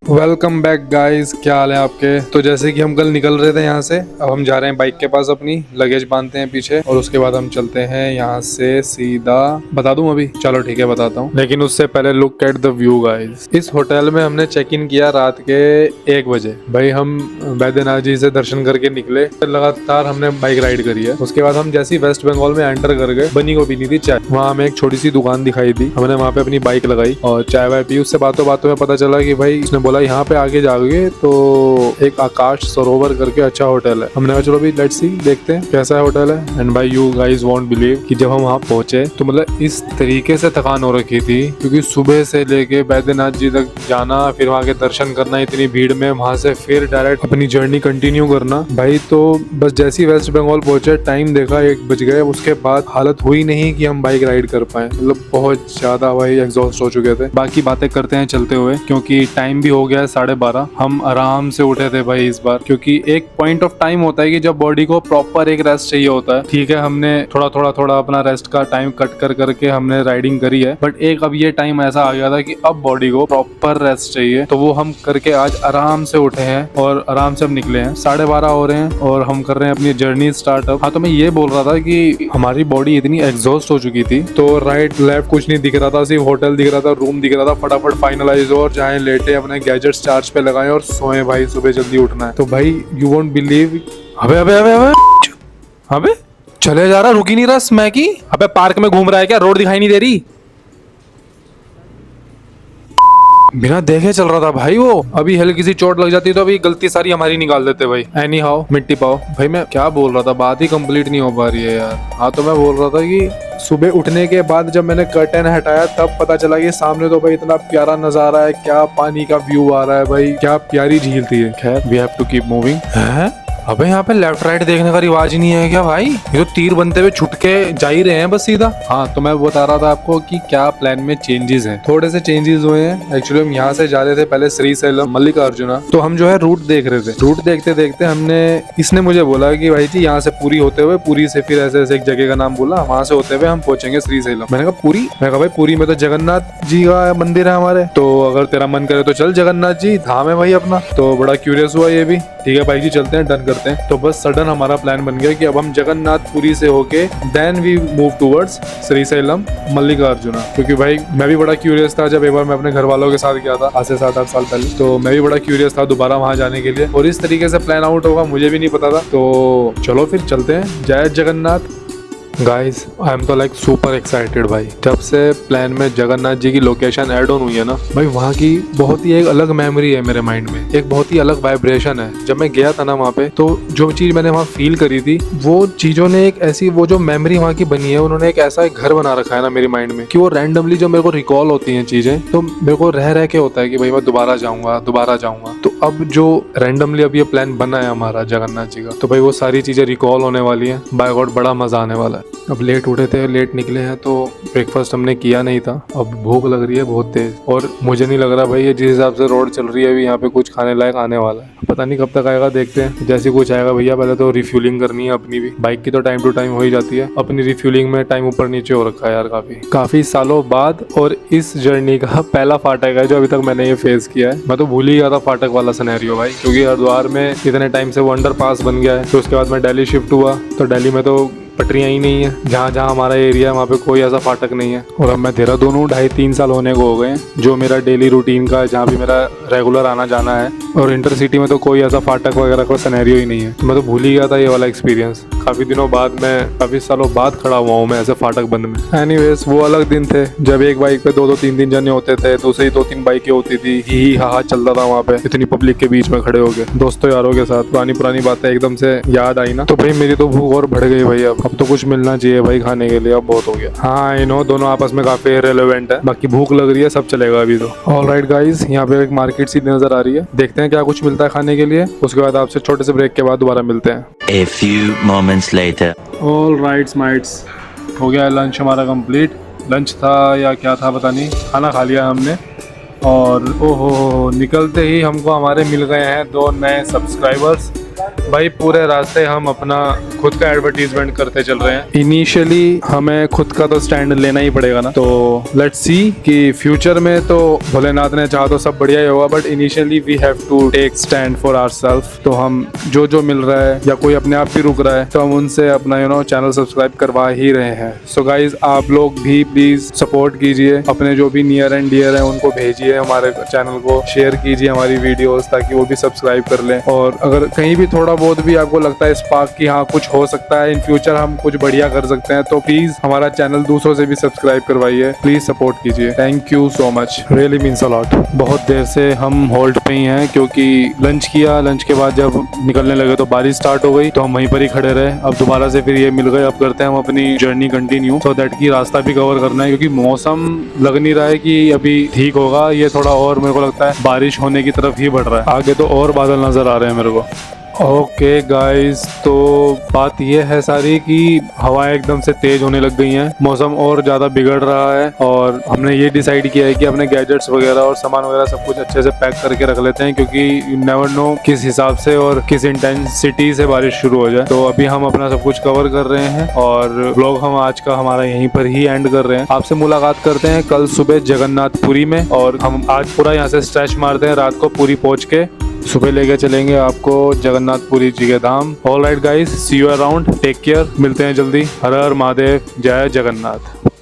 Welcome back guys, क्या हाल है आपके। तो जैसे कि हम कल निकल रहे थे यहाँ से, अब हम जा रहे हैं बाइक के पास, अपनी लगेज बांधते हैं पीछे और उसके बाद हम चलते हैं यहाँ से सीधा। बता दूं अभी? चलो ठीक है, बताता हूँ, लेकिन उससे पहले look at the view guys. इस होटल में हमने चेक इन किया रात के 1 बजे। भाई हम बैद्यनाथ जी से दर्शन करके निकले, लगातार हमने बाइक राइड करी है। उसके बाद हम जैसे ही वेस्ट बंगाल में एंटर कर गए, बनी को पीनी थी चाय। वहाँ हमें एक छोटी सी दुकान दिखाई दी, हमने वहाँ पे अपनी बाइक लगाई और चाय वाय पी। उससे बातों बातों में पता चला कि भाई उसने बोला यहाँ पे आगे जाओगे तो एक आकाश सरोवर करके अच्छा होटल है। हमने कहा चलो भी लेट्स सी, देखते हैं कैसा है होटल है। एंड भाई यू गाइस वोंट बिलीव कि जब हम वहाँ पहुंचे तो मतलब इस तरीके से थकान हो रखी थी, क्योंकि सुबह से लेके बैद्यनाथ जी तक जाना, फिर वहाँ के दर्शन करना इतनी भीड़ में, वहाँ से फिर डायरेक्ट अपनी जर्नी कंटिन्यू करना। भाई तो बस जैसे ही वेस्ट बंगाल पहुंचे, टाइम देखा 1 बज गए। उसके बाद हालत हुई नहीं कि हम बाइक राइड कर पाए, मतलब बहुत ज्यादा भाई एग्जॉस्ट हो चुके थे। बाकी बातें करते हैं चलते हुए, क्योंकि टाइम भी हो गया है 12:30। हम आराम से उठे थे भाई इस बार, क्योंकि एक पॉइंट ऑफ टाइम होता है कि जब बॉडी को प्रॉपर एक रेस्ट चाहिए होता है। ठीक है, हमने थोड़ा अपना रेस्ट का टाइम कट कर करके हमने राइडिंग करी है, बट एक अब ये टाइम ऐसा आ गया था कि अब बॉडी को प्रॉपर रेस्ट चाहिए, तो वो हम करके आज आराम से उठे हैं और आराम से अब निकले हैं। 12:30 हो रहे हैं और हम कर रहे हैं अपनी जर्नी स्टार्ट अब। हाँ, तो मैं ये बोल रहा था कि हमारी बॉडी इतनी एग्जॉस्ट हो चुकी थी, तो राइट लेफ्ट कुछ नहीं दिख रहा था, सिर्फ होटल दिख रहा था, रूम दिख रहा था। फटाफट फाइनलाइज हो और जाए लेटे, अपने गैजेट्स चार्ज पे लगाएं और सोए भाई, सुबह जल्दी उठना है। तो भाई यू वोंट बिलीव, अबे अबे अबे अबे अबे चले जा रहा, रुक ही नहीं रहा स्मैकी। अबे पार्क में घूम रहा है क्या? रोड दिखाई नहीं दे रही? बिना देखे चल रहा था भाई वो। अभी हल्की सी चोट लग जाती तो अभी गलती सारी हमारी निकाल देते भाई। एनी हाउ मिट्टी पाओ। भाई मैं क्या बोल रहा था, बात ही कंप्लीट नहीं हो पा रही है यार। हाँ, तो मैं बोल रहा था कि सुबह उठने के बाद जब मैंने कर्टेन हटाया तब पता चला कि सामने तो भाई इतना प्यारा नजारा है, क्या पानी का व्यू आ रहा है भाई, क्या प्यारी झील थी। खैर we have to keep moving. है अबे यहाँ पे लेफ्ट राइट देखने का रिवाज ही नहीं है क्या भाई? ये तो तीर बनते हुए छुटके जा ही रहे हैं बस सीधा। हाँ, तो मैं बता रहा था आपको कि क्या प्लान में चेंजेस हैं। थोड़े से चेंजेस हुए हैं। एक्चुअली हम यहाँ से जा रहे थे पहले श्रीशैलम मल्लिकार्जुना, तो हम जो है रूट देख रहे थे। रूट देखते देखते इसने मुझे बोला कि भाई जी यहाँ से पूरी होते हुए, पूरी से फिर ऐसे ऐसे एक जगह का नाम बोला, वहां से होते हुए हम पहुंचेंगे श्रीशैलम। मैंने कहा पूरी? मैं कहा भाई पूरी में तो जगन्नाथ जी का मंदिर है हमारे, तो अगर तेरा मन करे तो चल, जगन्नाथ जी धाम है भाई अपना। तो बड़ा क्यूरियस हुआ ये भी। ठीक है भाई जी, चलते हैं, डन करते हैं। तो बस सडन हमारा प्लान बन गया कि अब हम जगन्नाथपुरी से होके then we move towards Srisailam Mallikarjuna. क्योंकि भाई मैं भी बड़ा क्यूरियस था, जब एक बार मैं अपने घर वालों के साथ गया था आज से 7-8 साल पहले, तो मैं भी बड़ा क्यूरियस था दोबारा वहां जाने के लिए। और इस तरीके से प्लान आउट होगा मुझे भी नहीं पता था। तो चलो फिर चलते हैं, जय जगन्नाथ। गाइस आई एम तो लाइक सुपर एक्साइटेड भाई। जब से प्लान में जगन्नाथ जी की लोकेशन ऐड ऑन हुई है ना भाई, वहाँ की बहुत ही एक अलग मेमोरी है मेरे माइंड में, एक बहुत ही अलग वाइब्रेशन है। जब मैं गया था ना वहाँ पे, तो जो चीज मैंने वहाँ फील करी थी, वो चीजों ने एक ऐसी, वो जो मेमोरी वहाँ की बनी है, उन्होंने एक ऐसा एक घर बना रखा है ना मेरे माइंड में, कि वो रैंडमली जो मेरे को रिकॉल होती है चीजें, तो मेरे को रह रह के होता है कि भाई मैं दोबारा जाऊंगा दोबारा जाऊंगा। तो अब जो रैंडमली अब ये प्लान बना है हमारा जगन्नाथ जी का, तो भाई वो सारी चीजें रिकॉल होने वाली है। बाय गॉड बड़ा मजा आने वाला है। अब लेट उठे थे, लेट निकले हैं, तो ब्रेकफास्ट हमने किया नहीं था। अब भूख लग रही है बहुत तेज, और मुझे नहीं लग रहा भाई ये जिस हिसाब से रोड चल रही है अभी यहाँ पे कुछ खाने लायक आने वाला है। पता नहीं कब तक आएगा, देखते हैं। जैसे कुछ आएगा भैया, पहले तो रिफ्यूलिंग करनी है अपनी भी। बाइक की तो टाइम टू टाइम हो ही जाती है, अपनी रिफ्यूलिंग में टाइम ऊपर नीचे हो रखा है यार काफी सालों बाद। और इस जर्नी का पहला फाटक है जो अभी तक मैंने ये फेस किया है। मैं तो भूल ही गया था फाटक वाला सिनेरियो भाई, क्योंकि हरिद्वार में इतने टाइम से वो अंडर पास बन गया है। तो उसके बाद मैं दिल्ली शिफ्ट हुआ, तो दिल्ली में तो पटरियां ही नहीं है। जहाँ जहाँ हमारा एरिया है वहाँ पे कोई ऐसा फाटक नहीं है। और अब मैं देहरादून हूँ, 2.5-3 साल होने को हो गए हैं, जो मेरा डेली रूटीन का, जहाँ भी मेरा रेगुलर आना जाना है। और इंटरसिटी में तो कोई ऐसा फाटक वगैरह का सिनेरियो ही नहीं है। तो मैं तो भूल ही गया था ये वाला एक्सपीरियंस। काफी दिनों बाद, मैं काफी सालों बाद खड़ा हुआ हूँ मैं ऐसे फाटक बंद में। एनीवेज वो अलग दिन थे जब एक बाइक पे 2-3 जने होते थे, दूसरी 2-3 बाइकें होती थी, ही हा चलता था वहाँ पे इतनी पब्लिक के बीच में खड़े होके दोस्तों यारों के साथ। पुरानी बातें एकदम से याद आई ना, तो भाई मेरी तो भूख और बढ़ गई भाई। अब तो कुछ मिलना चाहिए भाई खाने के लिए, अब बहुत हो गया। हाँ आई नो, दोनों आपस में काफी इररिलेवेंट है, बाकी भूख लग रही है, सब चलेगा अभी तो। ऑलराइट गाइस, यहाँ पे एक मार्केट सी नजर आ रही है, देखते हैं क्या कुछ मिलता है खाने के लिए। उसके बाद आपसे छोटे से ब्रेक के बाद दोबारा मिलते हैं। A few moments later. Alright mites, हो गया लंच हमारा कंप्लीट। लंच था या क्या था पता नहीं, खाना खा लिया हमने। और ओहो, निकलते ही हमको हमारे मिल गए हैं 2 नए सब्सक्राइबर्स। भाई पूरे रास्ते हम अपना खुद का एडवर्टीजमेंट करते चल रहे हैं। इनिशियली हमें खुद का तो स्टैंड लेना ही पड़ेगा ना, तो लेट्स सी कि फ्यूचर में तो भोलेनाथ ने चाहा तो सब बढ़िया ही होगा, but initially we have to take stand for ourself. तो हम जो मिल रहा है या कोई अपने आप ही रुक रहा है तो हम उनसे अपना चैनल सब्सक्राइब करवा ही रहे हैं। सो गाइज आप लोग भी प्लीज सपोर्ट कीजिए, अपने जो भी नियर एंड डियर है उनको भेजिए हमारे चैनल को, शेयर कीजिए हमारी वीडियोस ताकि वो भी सब्सक्राइब कर लें। और अगर कहीं भी थोड़ा बहुत भी आपको लगता है स्पार्क की हाँ कुछ हो सकता है, इन फ्यूचर हम कुछ बढ़िया कर सकते हैं, तो प्लीज हमारा चैनल दूसरों से भी सब्सक्राइब करवाइए, प्लीज सपोर्ट कीजिए। Thank you so much, really means a lot. बहुत देर से हम होल्ड पे ही हैं क्योंकि लंच किया, लंच के बाद जब निकलने लगे तो बारिश स्टार्ट हो गई, तो हम वहीं पर ही खड़े रहे। अब दोबारा से फिर ये मिल गए, अब करते हैं हम अपनी जर्नी कंटिन्यू, सो दैट की रास्ता भी कवर करना है क्योंकि मौसम लग नहीं रहा है कि अभी ठीक होगा, ये थोड़ा और मेरे को लगता है बारिश होने की तरफ ही बढ़ रहा है। आगे तो और बादल नजर आ रहे हैं मेरे को। ओके गाइस, तो बात यह है सारी कि हवाएं एकदम से तेज होने लग गई हैं, मौसम और ज़्यादा बिगड़ रहा है और हमने ये डिसाइड किया है कि अपने गैजेट्स वगैरह और सामान वगैरह सब कुछ अच्छे से पैक करके रख लेते हैं क्योंकि यू नेवर नो किस हिसाब से और किस इंटेंसिटी से बारिश शुरू हो जाए। तो अभी हम अपना सब कुछ कवर कर रहे हैं और व्लॉग हम आज का हमारा यहीं पर ही एंड कर रहे हैं। आपसे मुलाकात करते हैं कल सुबह जगन्नाथपुरी में, और हम आज पूरा यहाँ से स्ट्रेच मारते हैं, रात को पूरी पहुँच के सुबह लेके चलेंगे आपको जगन्नाथपुरी जी के धाम। All right guys, see you around, take care, मिलते हैं जल्दी। हर हर महादेव, जय जगन्नाथ।